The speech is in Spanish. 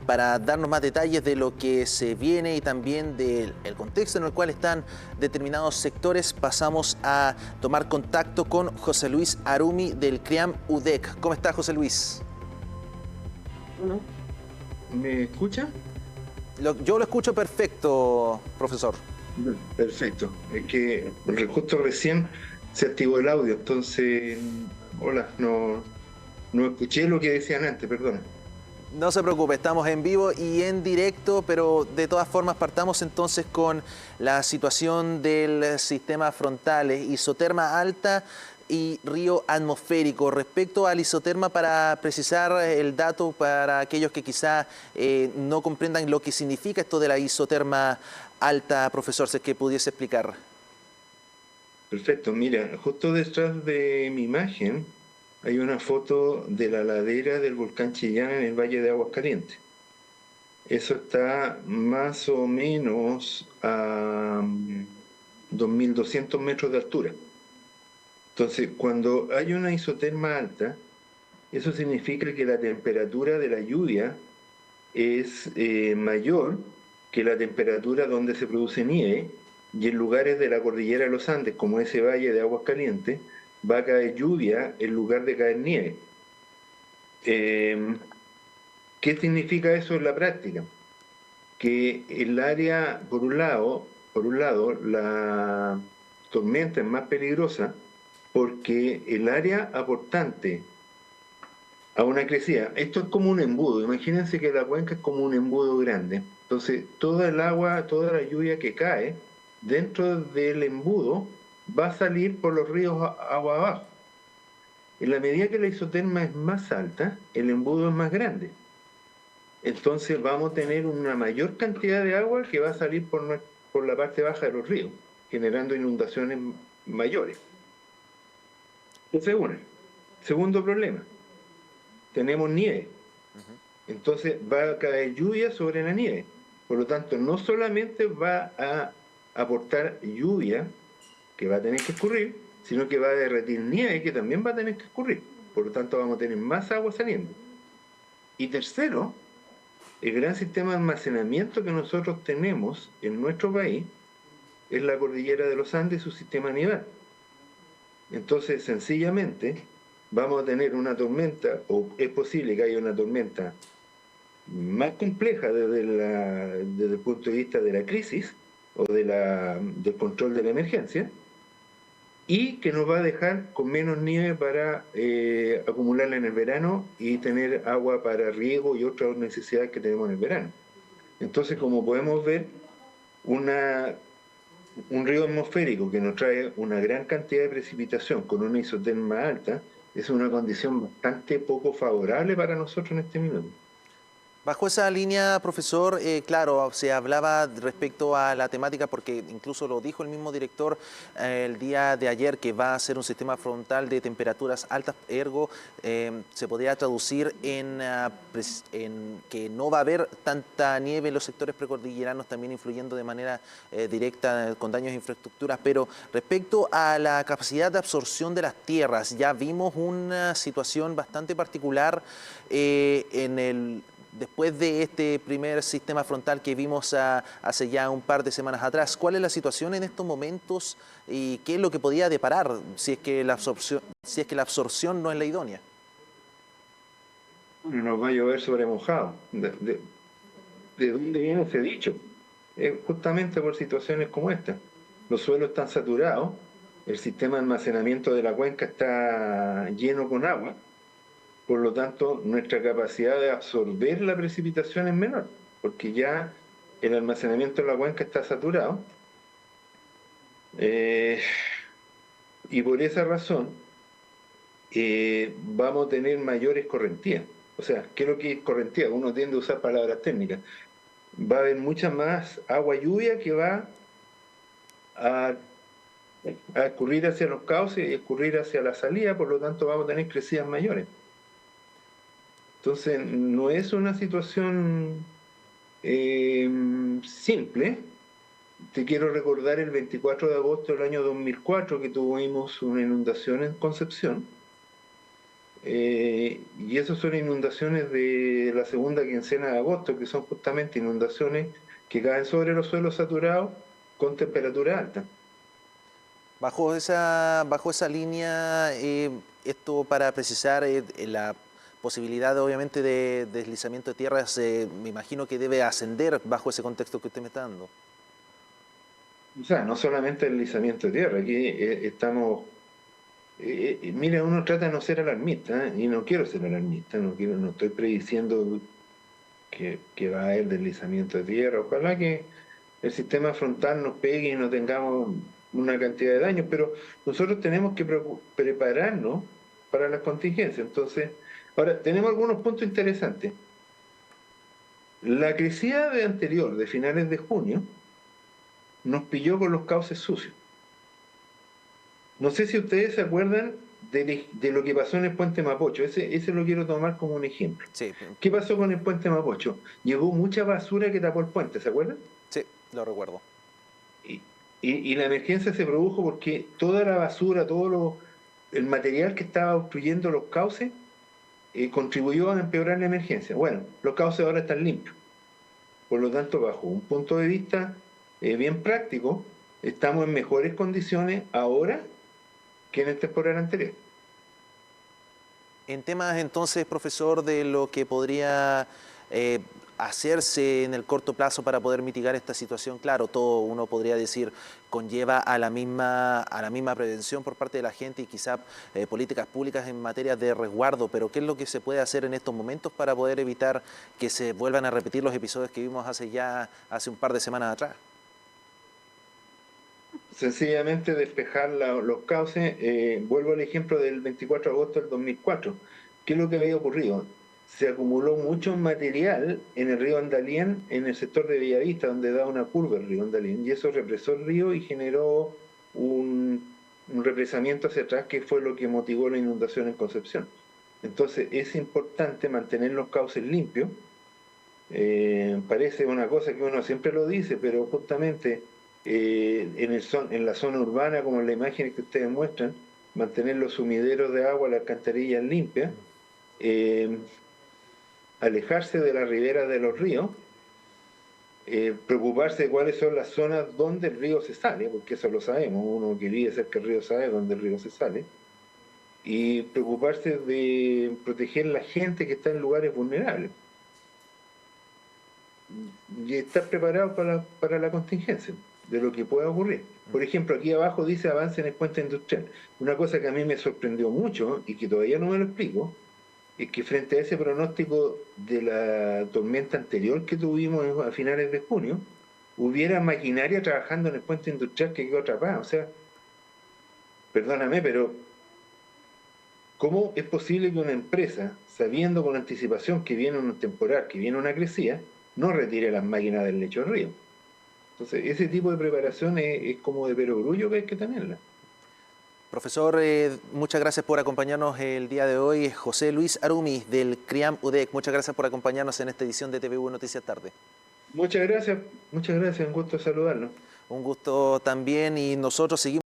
para darnos más detalles de lo que se viene y también del contexto en el cual están determinados sectores, pasamos a tomar contacto con José Luis Arumi del CRIAM UDEC. ¿Cómo está, José Luis? Hola. ¿Me escucha? Yo lo escucho perfecto, profesor. Perfecto. Es que justo recién se activó el audio, entonces, hola, no escuché lo que decían antes, perdona. No se preocupe, estamos en vivo y en directo, pero de todas formas partamos entonces con la situación del sistema frontal, isoterma alta y río atmosférico. Respecto al isoterma, para precisar el dato para aquellos que quizá no comprendan lo que significa esto de la isoterma alta, profesor, si es que pudiese explicar. Perfecto, mira, justo detrás de mi imagen hay una foto de la ladera del volcán Chillán en el Valle de Aguascalientes. Eso está más o menos a 2.200 metros de altura. Entonces, cuando hay una isoterma alta, eso significa que la temperatura de la lluvia es mayor que la temperatura donde se produce nieve, y en lugares de la cordillera de los Andes, como ese valle de Aguas Calientes, va a caer lluvia en lugar de caer nieve. ¿Qué significa eso en la práctica? Que el área, por un lado, la tormenta es más peligrosa porque el área aportante a una crecida, esto es como un embudo, imagínense que la cuenca es como un embudo grande, entonces toda el agua, toda la lluvia que cae dentro del embudo va a salir por los ríos agua abajo. En la medida que la isoterma es más alta, el embudo es más grande. Entonces vamos a tener una mayor cantidad de agua que va a salir por la parte baja de los ríos, generando inundaciones mayores. Ese es uno. Segundo problema, tenemos nieve. Entonces va a caer lluvia sobre la nieve. Por lo tanto, no solamente va a aportar lluvia, que va a tener que escurrir, sino que va a derretir nieve, que también va a tener que escurrir. Por lo tanto, vamos a tener más agua saliendo. Y tercero, el gran sistema de almacenamiento que nosotros tenemos en nuestro país es la cordillera de los Andes y su sistema nival. Entonces, sencillamente, vamos a tener una tormenta, o es posible que haya una tormenta más compleja desde el punto de vista de la crisis o del control de la emergencia, y que nos va a dejar con menos nieve para acumularla en el verano y tener agua para riego y otras necesidades que tenemos en el verano. Entonces, como podemos ver, un río atmosférico que nos trae una gran cantidad de precipitación con una isoterma alta es una condición bastante poco favorable para nosotros en este minuto. Bajo esa línea, profesor, claro, se hablaba respecto a la temática, porque incluso lo dijo el mismo director el día de ayer, que va a ser un sistema frontal de temperaturas altas, ergo se podría traducir en que no va a haber tanta nieve en los sectores precordilleranos, también influyendo de manera directa con daños a infraestructuras. Pero respecto a la capacidad de absorción de las tierras, ya vimos una situación bastante particular después de este primer sistema frontal que vimos hace ya un par de semanas atrás. ¿Cuál es la situación en estos momentos y qué es lo que podía deparar si es que la absorción no es la idónea? Nos va a llover sobre mojado. ¿De dónde viene ese dicho? Justamente por situaciones como esta. Los suelos están saturados, el sistema de almacenamiento de la cuenca está lleno con agua, por lo tanto nuestra capacidad de absorber la precipitación es menor, porque ya el almacenamiento de la cuenca está saturado, y por esa razón vamos a tener mayores correntías. O sea, ¿qué es lo que es correntía? Uno tiende a usar palabras técnicas. Va a haber mucha más agua lluvia que va a escurrir hacia los cauces y escurrir hacia la salida, por lo tanto vamos a tener crecidas mayores. Entonces, no es una situación simple. Te quiero recordar el 24 de agosto del año 2004 que tuvimos una inundación en Concepción. y esas son inundaciones de la segunda quincena de agosto, que son justamente inundaciones que caen sobre los suelos saturados con temperatura alta. Bajo esa línea, esto para precisar la posibilidad obviamente de deslizamiento de tierras, me imagino que debe ascender bajo ese contexto que usted me está dando. O sea, no solamente el deslizamiento de tierra, aquí estamos... mira, uno trata de no ser alarmista, y no quiero ser alarmista, no estoy prediciendo que va a haber deslizamiento de tierra. Ojalá que el sistema frontal nos pegue y no tengamos una cantidad de daños, pero nosotros tenemos que prepararnos para las contingencias. Entonces, ahora, tenemos algunos puntos interesantes. La crecida de anterior, de finales de junio, nos pilló con los cauces sucios. No sé si ustedes se acuerdan de lo que pasó en el puente Mapocho. Ese lo quiero tomar como un ejemplo. Sí, ¿Qué pasó con el puente Mapocho? Llegó mucha basura que tapó el puente, ¿se acuerdan? sí, lo recuerdo. Y, y la emergencia se produjo porque toda la basura, el material que estaba obstruyendo los cauces contribuyó a empeorar la emergencia. Bueno, los cauces ahora están limpios. Por lo tanto, bajo un punto de vista bien práctico, estamos en mejores condiciones ahora que en el temporal anterior. En temas entonces, profesor, de lo que podría hacerse en el corto plazo para poder mitigar esta situación, claro, todo uno podría decir conlleva a la misma prevención por parte de la gente y quizá políticas públicas en materia de resguardo, pero ¿qué es lo que se puede hacer en estos momentos para poder evitar que se vuelvan a repetir los episodios que vimos hace un par de semanas atrás? Sencillamente despejar los cauces. Vuelvo al ejemplo del 24 de agosto del 2004. ¿Qué es lo que había ocurrido? Se acumuló mucho material en el río Andalién, en el sector de Bellavista, donde da una curva el río Andalién, y eso represó el río y generó un represamiento hacia atrás, que fue lo que motivó la inundación en Concepción. Entonces es importante mantener los cauces limpios. Parece una cosa que uno siempre lo dice, pero justamente en la zona urbana, como en la imagen que ustedes muestran, mantener los sumideros de agua, las alcantarillas limpias, alejarse de la ribera de los ríos, preocuparse de cuáles son las zonas donde el río se sale, porque eso lo sabemos, uno que vive cerca del río sabe dónde el río se sale, y preocuparse de proteger la gente que está en lugares vulnerables y estar preparado para la contingencia de lo que pueda ocurrir. Por ejemplo, aquí abajo dice avance en el puente industrial. Una cosa que a mí me sorprendió mucho y que todavía no me lo explico, es que frente a ese pronóstico de la tormenta anterior que tuvimos a finales de junio, hubiera maquinaria trabajando en el puente industrial que quedó atrapada. O sea, perdóname, pero ¿cómo es posible que una empresa, sabiendo con anticipación que viene un temporal, que viene una crecida, no retire las máquinas del lecho del río? Entonces, ese tipo de preparación es como de perogrullo que hay que tenerla. Profesor, muchas gracias por acompañarnos el día de hoy. José Luis Arumi del CRIAM UDEC, muchas gracias por acompañarnos en esta edición de TVU Noticias Tarde. Muchas gracias, un gusto saludarlo. Un gusto también y nosotros seguimos.